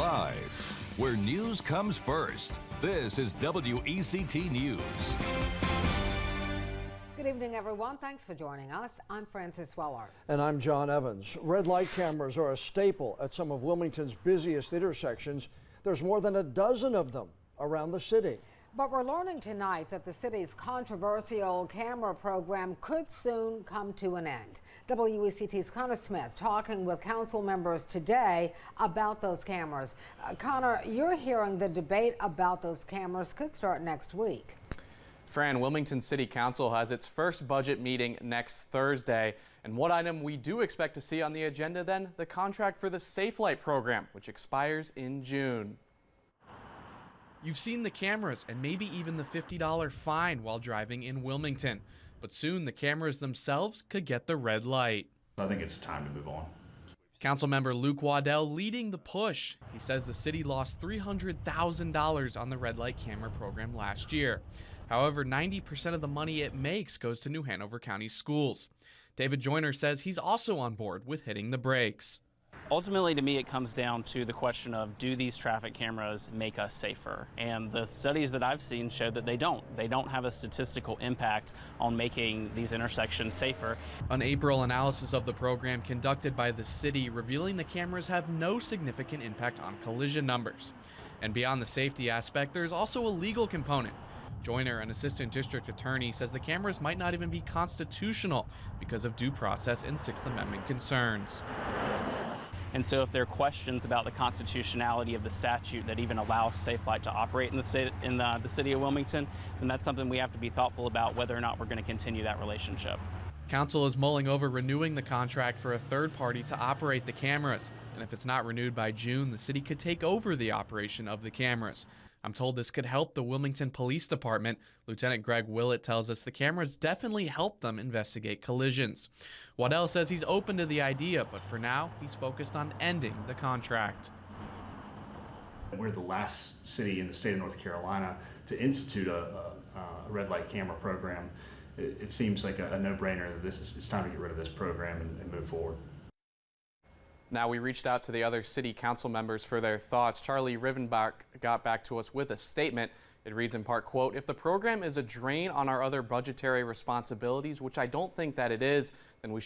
Live, where news comes first. This is WECT News. Good evening, everyone. Thanks for joining us. I'm Frances Weller. And I'm John Evans. Red light cameras are a staple at some of Wilmington's busiest intersections. There's more than a dozen of them around the city. But we're learning tonight that the city's controversial camera program could soon come to an end. WECT's Connor Smith talking with council members today about those cameras. Connor, you're hearing the debate about those cameras could start next week. Fran, Wilmington City Council has its first budget meeting next Thursday. And what item we do expect to see on the agenda then? The contract for the Safe Light program, which expires in June. You've seen the cameras and maybe even the $50 fine while driving in Wilmington. But soon the cameras themselves could get the red light. I think it's time to move on. Councilmember Luke Waddell leading the push. He says the city lost $300,000 on the red light camera program last year. However, 90% of the money it makes goes to New Hanover County schools. David Joyner says he's also on board with hitting the brakes. Ultimately, to me, it comes down to the question of, do these traffic cameras make us safer? And the studies that I've seen show that they don't. They don't have a statistical impact on making these intersections safer. An April analysis of the program conducted by the city revealing the cameras have no significant impact on collision numbers. And beyond the safety aspect, there's also a legal component. Joyner, an assistant district attorney, says the cameras might not even be constitutional because of due process and Sixth Amendment concerns. And so if there are questions about the constitutionality of the statute that even allows Safe Light to operate in the city of Wilmington, then that's something we have to be thoughtful about whether or not we're going to continue that relationship. Council is mulling over renewing the contract for a third party to operate the cameras. And if it's not renewed by June, the city could take over the operation of the cameras. I'm told this could help the Wilmington Police Department. Lieutenant Greg Willett tells us the cameras definitely help them investigate collisions. Waddell says he's open to the idea, but for now, he's focused on ending the contract. We're the last city in the state of North Carolina to institute a red light camera program. It seems like a no-brainer that it's time to get rid of this program and move forward. Now, we reached out to the other city council members for their thoughts. Charlie Rivenbach got back to us with a statement. It reads in part, quote, "If the program is a drain on our other budgetary responsibilities, which I don't think that it is, then we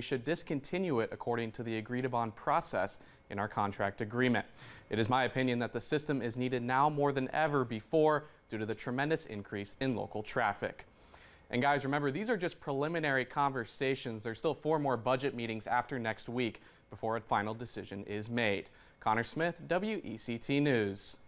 should discontinue it according to the agreed upon process in our contract agreement. It is my opinion that the system is needed now more than ever before due to the tremendous increase in local traffic." And guys, remember, these are just preliminary conversations. There's still 4 more budget meetings after next week before a final decision is made. Connor Smith, WECT News.